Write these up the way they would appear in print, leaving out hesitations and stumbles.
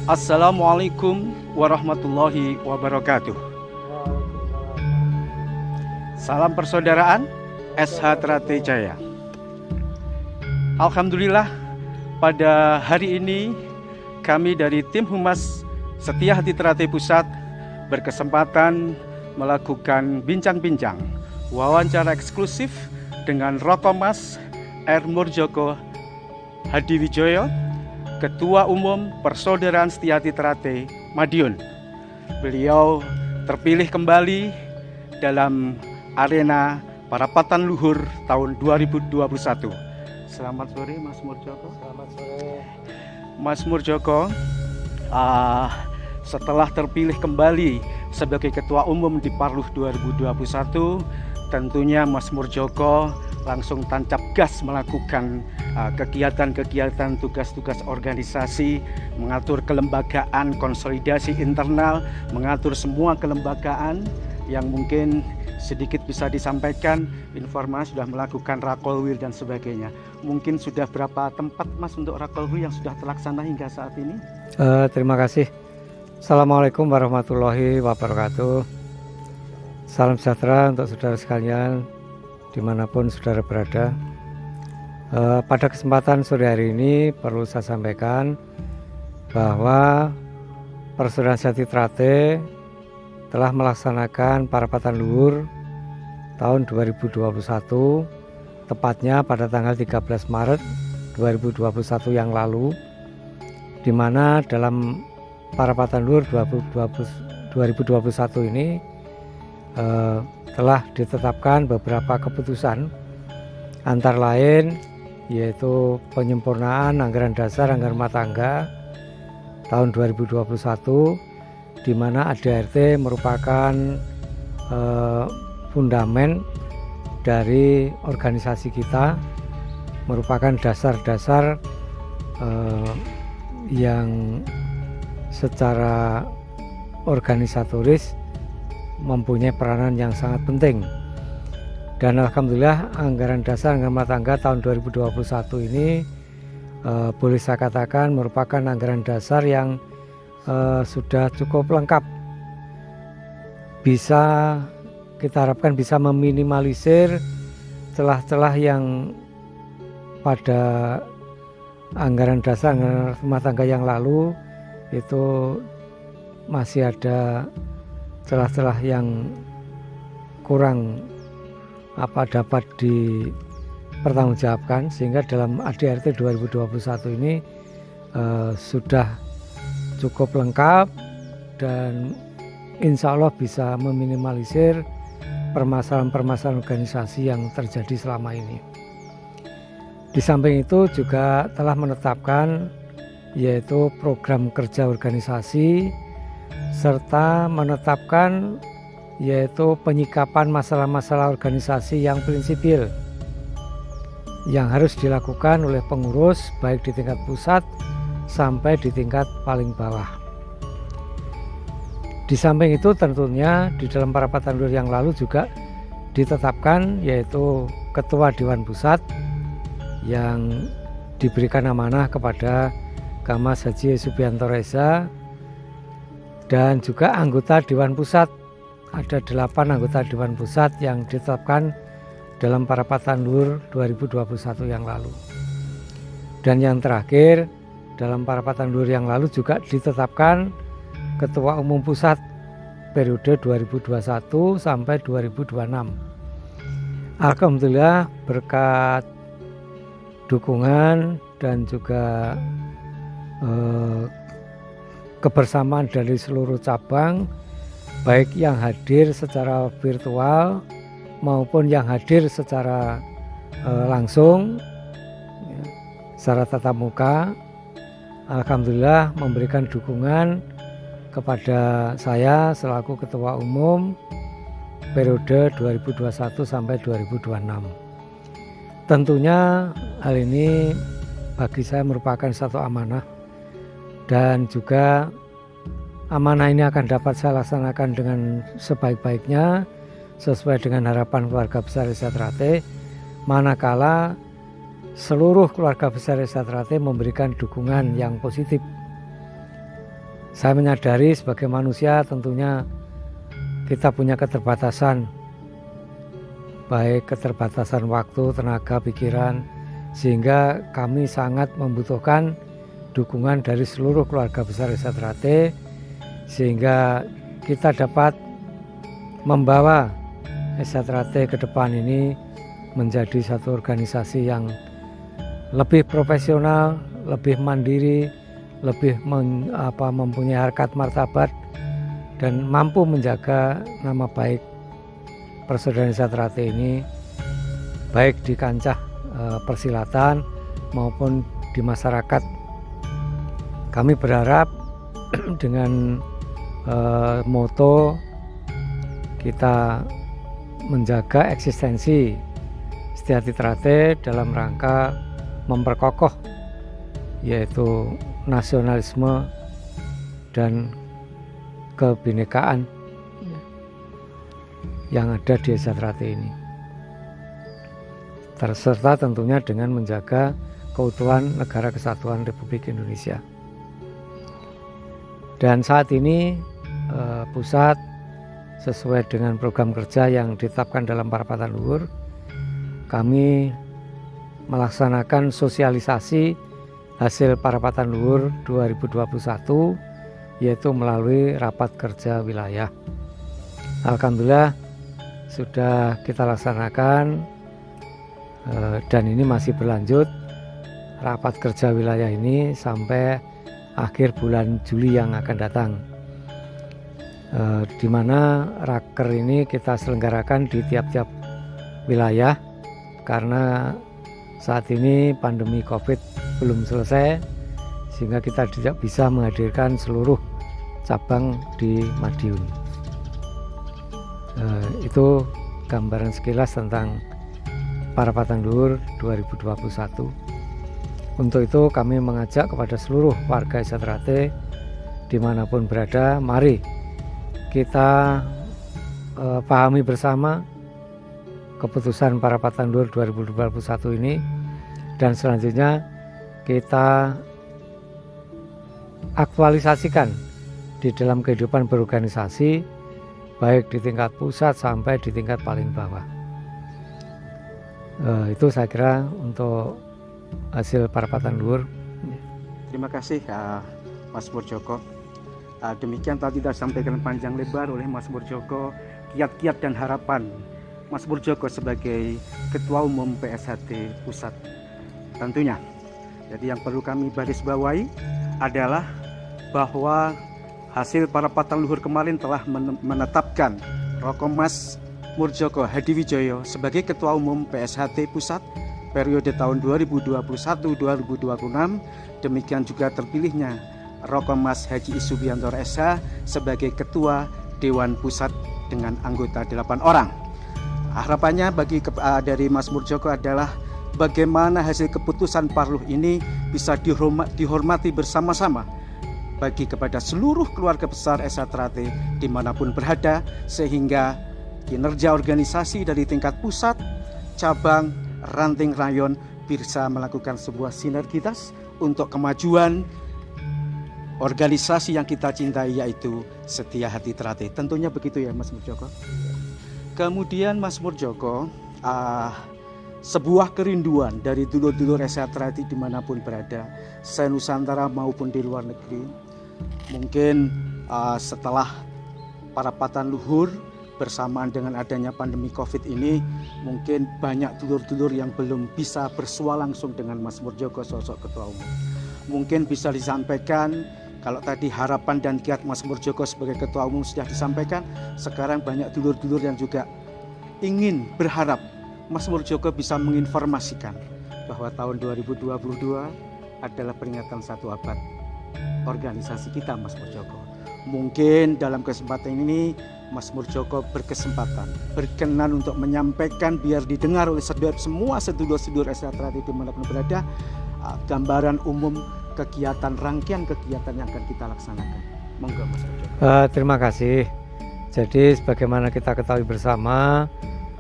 Assalamualaikum warahmatullahi wabarakatuh. Salam persaudaraan SH Trate Jaya. Alhamdulillah, pada hari ini kami dari tim Humas Setia Hati Trate Pusat berkesempatan melakukan bincang-bincang wawancara eksklusif dengan Rokomas R. Murjoko Hadiwijoyo, Ketua Umum Persaudaraan Setia Hati Trate Madiun. Beliau terpilih kembali dalam arena Parapatan Luhur tahun 2021. Selamat sore Mas Murjoko. Selamat sore Mas Murjoko, setelah terpilih kembali sebagai Ketua Umum di Parluh 2021, tentunya Mas Murjoko langsung tancap gas melakukan kegiatan-kegiatan, tugas-tugas organisasi, mengatur kelembagaan, konsolidasi internal, mengatur semua kelembagaan yang mungkin sedikit bisa disampaikan. Informasi sudah melakukan rakolwir dan sebagainya. Mungkin sudah berapa tempat Mas untuk rakolwir yang sudah terlaksana hingga saat ini? Terima kasih. Assalamualaikum warahmatullahi wabarakatuh. Salam sejahtera untuk saudara sekalian dimanapun saudara berada. Pada kesempatan sore hari ini perlu saya sampaikan bahwa Persaudaraan Setia Hati Trate telah melaksanakan Parapatan Luhur tahun 2021, tepatnya pada tanggal 13 Maret 2021 yang lalu, di mana dalam Parapatan Luhur 2021 ini telah ditetapkan beberapa keputusan, antara lain yaitu penyempurnaan anggaran dasar anggaran rumah tangga tahun 2021, di mana ADART merupakan fundamen dari organisasi kita, merupakan dasar-dasar yang secara organisatoris mempunyai peranan yang sangat penting. Dan alhamdulillah anggaran dasar anggaran rumah tangga tahun 2021 ini boleh saya katakan merupakan anggaran dasar yang sudah cukup lengkap. Bisa kita harapkan bisa meminimalisir celah-celah yang pada anggaran dasar anggaran rumah tangga yang lalu itu masih ada celah-celah yang kurang dapat dipertanggungjawabkan, sehingga dalam ADART 2021 ini sudah cukup lengkap dan insya Allah bisa meminimalisir permasalahan-permasalahan organisasi yang terjadi selama ini. Di samping itu juga telah menetapkan yaitu program kerja organisasi, serta menetapkan yaitu penyikapan masalah-masalah organisasi yang prinsipil yang harus dilakukan oleh pengurus baik di tingkat pusat sampai di tingkat paling bawah. Di samping itu tentunya di dalam Parapatan Luhur yang lalu juga ditetapkan yaitu Ketua Dewan Pusat yang diberikan amanah kepada Kamas Haji Subianto Reza, dan juga anggota Dewan Pusat. Ada 8 anggota Dewan Pusat yang ditetapkan dalam Parapatan Luhur 2021 yang lalu. Dan yang terakhir, dalam Parapatan Luhur yang lalu juga ditetapkan Ketua Umum Pusat periode 2021 sampai 2026. Alhamdulillah berkat dukungan dan juga kebersamaan dari seluruh cabang, baik yang hadir secara virtual maupun yang hadir secara langsung secara tatap muka, alhamdulillah memberikan dukungan kepada saya selaku Ketua Umum periode 2021 sampai 2026. Tentunya hal ini bagi saya merupakan satu amanah, dan juga amanah ini akan dapat saya laksanakan dengan sebaik-baiknya sesuai dengan harapan keluarga besar Setia Hati Trate, manakala seluruh keluarga besar Setia Hati Trate memberikan dukungan yang positif Saya menyadari sebagai manusia tentunya kita punya keterbatasan, baik keterbatasan waktu, tenaga, pikiran, sehingga kami sangat membutuhkan dukungan dari seluruh keluarga besar Esa Trate, sehingga kita dapat membawa Esa Trate ke depan ini menjadi satu organisasi yang lebih profesional, lebih mandiri, lebih mempunyai harkat martabat, dan mampu menjaga nama baik Persaudaraan Esa Trate ini baik di kancah persilatan maupun di masyarakat. Kami berharap dengan moto kita menjaga eksistensi Setiati Trate dalam rangka memperkokoh yaitu nasionalisme dan kebinekaan yang ada di Esa Trate ini, serta tentunya dengan menjaga keutuhan Negara Kesatuan Republik Indonesia. Dan saat ini pusat sesuai dengan program kerja yang ditetapkan dalam Parapatan Luhur, kami melaksanakan sosialisasi hasil Parapatan Luhur 2021 yaitu melalui rapat kerja wilayah. Alhamdulillah sudah kita laksanakan dan ini masih berlanjut rapat kerja wilayah ini sampai akhir bulan Juli yang akan datang, di mana raker ini kita selenggarakan di tiap-tiap wilayah karena saat ini pandemi COVID belum selesai sehingga kita tidak bisa menghadirkan seluruh cabang di Madiun. Itu gambaran sekilas tentang Parapatan Luhur 2021. Untuk itu kami mengajak kepada seluruh warga Esa Trate dimanapun berada, mari kita pahami bersama keputusan Parapatan Luhur 2021 ini, dan selanjutnya kita aktualisasikan di dalam kehidupan berorganisasi baik di tingkat pusat sampai di tingkat paling bawah. Itu saya kira untuk hasil Parapatan Luhur. Terima kasih Mas Murjoko. Demikian tadi disampaikan panjang lebar oleh Mas Murjoko kiat-kiat dan harapan Mas Murjoko sebagai Ketua Umum PSHT Pusat tentunya. Jadi yang perlu kami baris bawahi adalah bahwa hasil Parapatan Luhur kemarin telah menetapkan Rokomas Murjoko Hadiwijoyo sebagai Ketua Umum PSHT Pusat periode tahun 2021-2026. Demikian juga terpilihnya Rokomas Haji Isubianto SH sebagai Ketua Dewan Pusat dengan anggota 8 orang. Harapannya dari Mas Murjoko adalah bagaimana hasil keputusan Parluh ini bisa dihormati bersama-sama bagi kepada seluruh keluarga besar Esa Trate dimanapun berada, sehingga kinerja organisasi dari tingkat pusat, cabang, ranting rayon bisa melakukan sebuah sinergitas untuk kemajuan organisasi yang kita cintai, yaitu Setia Hati Trate. Tentunya begitu ya Mas Murjoko. Kemudian Mas Murjoko, sebuah kerinduan dari dulur-dulur Esa Trate dimanapun berada, se-Nusantara maupun di luar negeri. Mungkin setelah Parapatan Luhur bersamaan dengan adanya pandemi COVID ini, mungkin banyak dulur-dulur yang belum bisa bersua langsung dengan Mas Murjoko sosok Ketua Umum. Mungkin bisa disampaikan, kalau tadi harapan dan kiat Mas Murjoko sebagai Ketua Umum sudah disampaikan, sekarang banyak dulur-dulur yang juga ingin berharap Mas Murjoko bisa menginformasikan bahwa tahun 2022 adalah peringatan 1 abad organisasi kita Mas Murjoko. Mungkin dalam kesempatan ini Mas Murjoko berkenan untuk menyampaikan biar didengar oleh semua sedulur-sedulur Esa Trate dimanapun berada, gambaran umum kegiatan, rangkaian kegiatan yang akan kita laksanakan. Monggo Mas Murjoko. Terima kasih. Jadi sebagaimana kita ketahui bersama,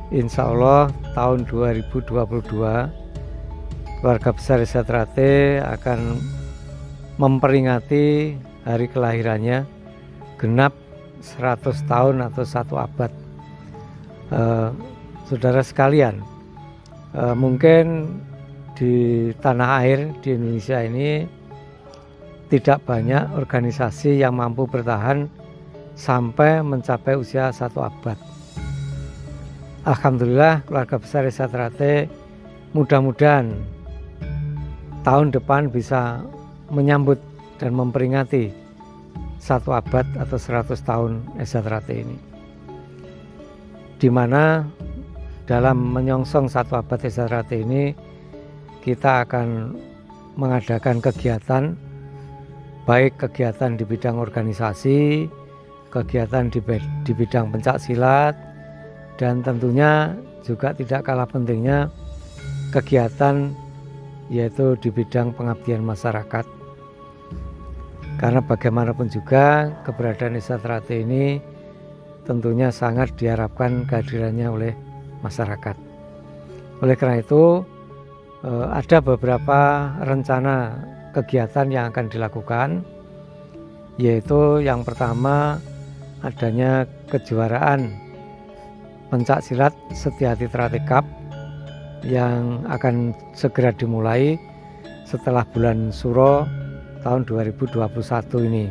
insya Allah tahun 2022 keluarga besar Esa Trate akan memperingati hari kelahirannya genap 100 tahun atau 1 abad. Saudara sekalian, mungkin di tanah air di Indonesia ini tidak banyak organisasi yang mampu bertahan sampai mencapai usia 1 abad. Alhamdulillah keluarga besar Esa Trate mudah-mudahan tahun depan bisa menyambut dan memperingati 1 abad atau 100 tahun Esa Trate ini, di mana dalam menyongsong 1 abad Esa Trate ini kita akan mengadakan kegiatan, baik kegiatan di bidang organisasi, kegiatan di bidang pencak silat, dan tentunya juga tidak kalah pentingnya kegiatan yaitu di bidang pengabdian masyarakat. Karena bagaimanapun juga keberadaan Esa Trate ini tentunya sangat diharapkan kehadirannya oleh masyarakat. Oleh karena itu ada beberapa rencana kegiatan yang akan dilakukan, yaitu yang pertama adanya kejuaraan pencak silat Setiati Trate Cup yang akan segera dimulai setelah bulan Suro tahun 2021 ini.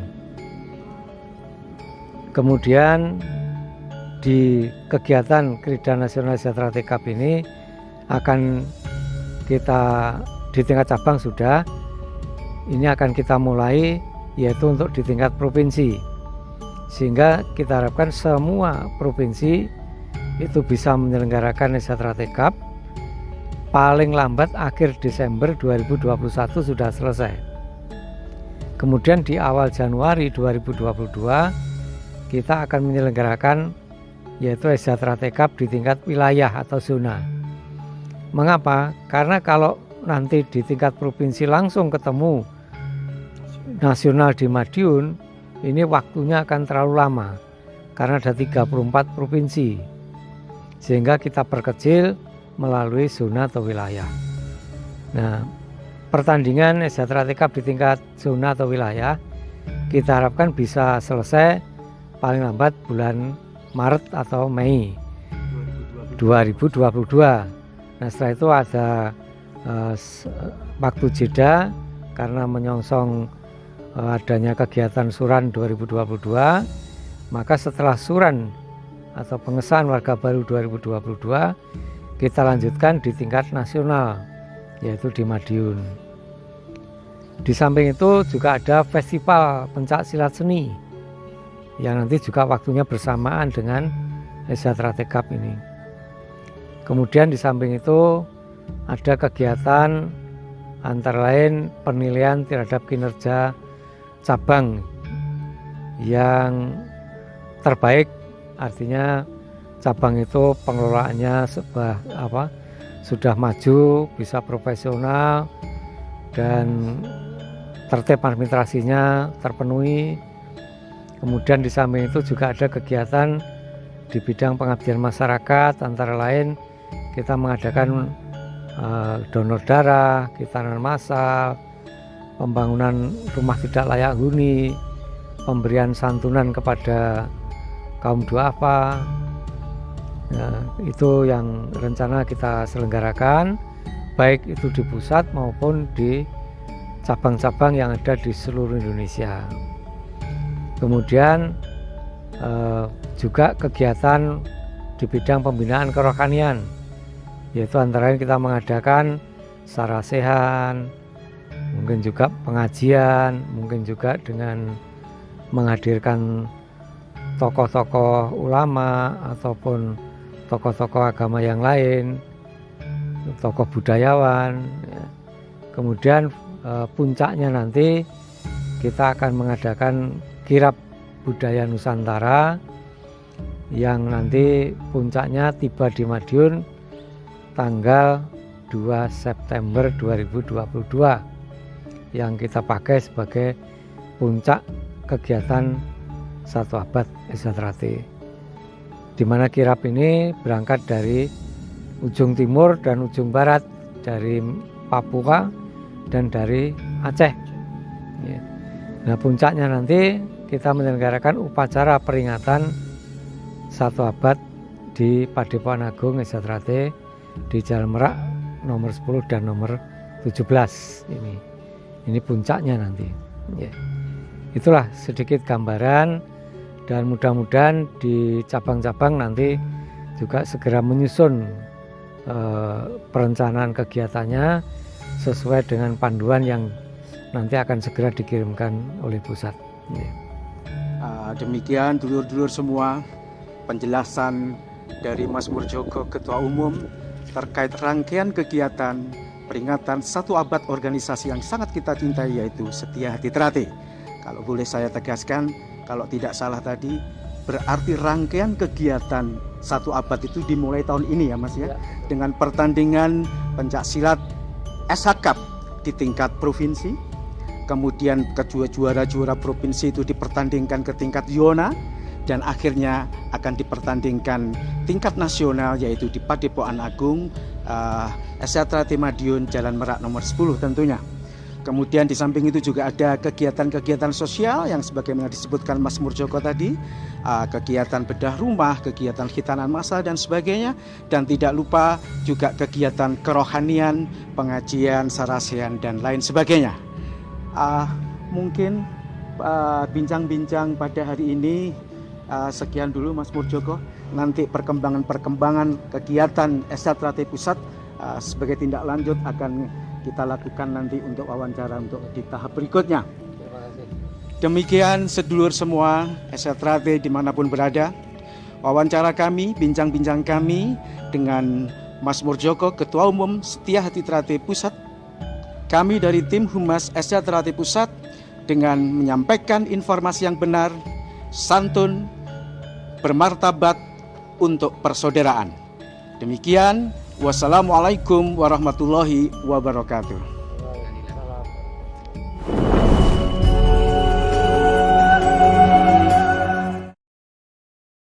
Kemudian di kegiatan Krida Nasional Esa Trate Cup ini akan kita di tingkat cabang sudah, ini akan kita mulai yaitu untuk di tingkat provinsi, sehingga kita harapkan semua provinsi itu bisa menyelenggarakan Esa Trate Cup paling lambat akhir Desember 2021 sudah selesai. Kemudian di awal Januari 2022 kita akan menyelenggarakan yaitu Esa Trate Cup di tingkat wilayah atau zona. Mengapa? Karena kalau nanti di tingkat provinsi langsung ketemu nasional di Madiun, ini waktunya akan terlalu lama karena ada 34 provinsi, sehingga kita perkecil melalui zona atau wilayah. Nah, pertandingan Esa Trate Cup di tingkat zona atau wilayah kita harapkan bisa selesai paling lambat bulan Maret atau Mei 2022. Nah, setelah itu ada waktu jeda karena menyongsong adanya kegiatan Suran 2022. Maka setelah Suran atau pengesahan warga baru 2022 kita lanjutkan di tingkat nasional yaitu di Madiun. Di samping itu juga ada festival pencak silat seni yang nanti juga waktunya bersamaan dengan Esa Trate Cup ini. Kemudian di samping itu ada kegiatan antara lain penilaian terhadap kinerja cabang yang terbaik, artinya cabang itu pengelolaannya sudah maju, bisa profesional dan tertib administrasinya terpenuhi. Kemudian di samping itu juga ada kegiatan di bidang pengabdian masyarakat, antara lain kita mengadakan donor darah, khitanan massal, pembangunan rumah tidak layak huni, pemberian santunan kepada kaum duafa. Nah, itu yang rencana kita selenggarakan, baik itu di pusat maupun di cabang-cabang yang ada di seluruh Indonesia. Kemudian juga kegiatan di bidang pembinaan kerohanian, yaitu antara lain kita mengadakan sarasehan, mungkin juga pengajian, mungkin juga dengan menghadirkan tokoh-tokoh ulama ataupun tokoh-tokoh agama yang lain, tokoh budayawan. Kemudian puncaknya nanti kita akan mengadakan kirab budaya Nusantara yang nanti puncaknya tiba di Madiun tanggal 2 September 2022 yang kita pakai sebagai puncak kegiatan 1 abad Esa Trate, di mana kirab ini berangkat dari ujung timur dan ujung barat, dari Papua dan dari Aceh. Nah, puncaknya nanti kita menyelenggarakan upacara peringatan 1 abad di Padepokan Agung Esa Trate di Jalan Merak nomor 10 dan nomor 17 ini. Ini puncaknya nanti. Ya. Itulah sedikit gambaran, dan mudah-mudahan di cabang-cabang nanti juga segera menyusun perencanaan kegiatannya sesuai dengan panduan yang nanti akan segera dikirimkan oleh pusat. Ya. Demikian dulur-dulur semua penjelasan dari Mas Murjoko Ketua Umum terkait rangkaian kegiatan peringatan 1 abad organisasi yang sangat kita cintai, yaitu Setia Hati Trate. Kalau boleh saya tegaskan, kalau tidak salah tadi, berarti rangkaian kegiatan 1 abad itu dimulai tahun ini ya Mas ya, dengan pertandingan pencaksilat SH Cup di tingkat provinsi, kemudian juara-juara provinsi itu dipertandingkan ke tingkat zona, dan akhirnya akan dipertandingkan tingkat nasional, yaitu di Padepokan Agung SH Trate Madiun Jalan Merak nomor 10 tentunya. Kemudian di samping itu juga ada kegiatan-kegiatan sosial yang sebagaimana disebutkan Mas Murjoko tadi, kegiatan bedah rumah, kegiatan khitanan massal dan sebagainya, dan tidak lupa juga kegiatan kerohanian, pengajian, sarasehan dan lain sebagainya. Mungkin bincang-bincang pada hari ini sekian dulu Mas Murjoko. Nanti perkembangan kegiatan SH Trate Pusat sebagai tindak lanjut akan kita lakukan nanti untuk wawancara untuk di tahap berikutnya. Terima kasih. Demikian sedulur semua SH Trate dimanapun berada, wawancara kami, bincang-bincang kami dengan Mas Murjoko Ketua Umum Setia Hati Trate Pusat. Kami dari tim Humas SH Trate Pusat dengan menyampaikan informasi yang benar, santun, bermartabat untuk persaudaraan. Demikian, wassalamualaikum warahmatullahi wabarakatuh.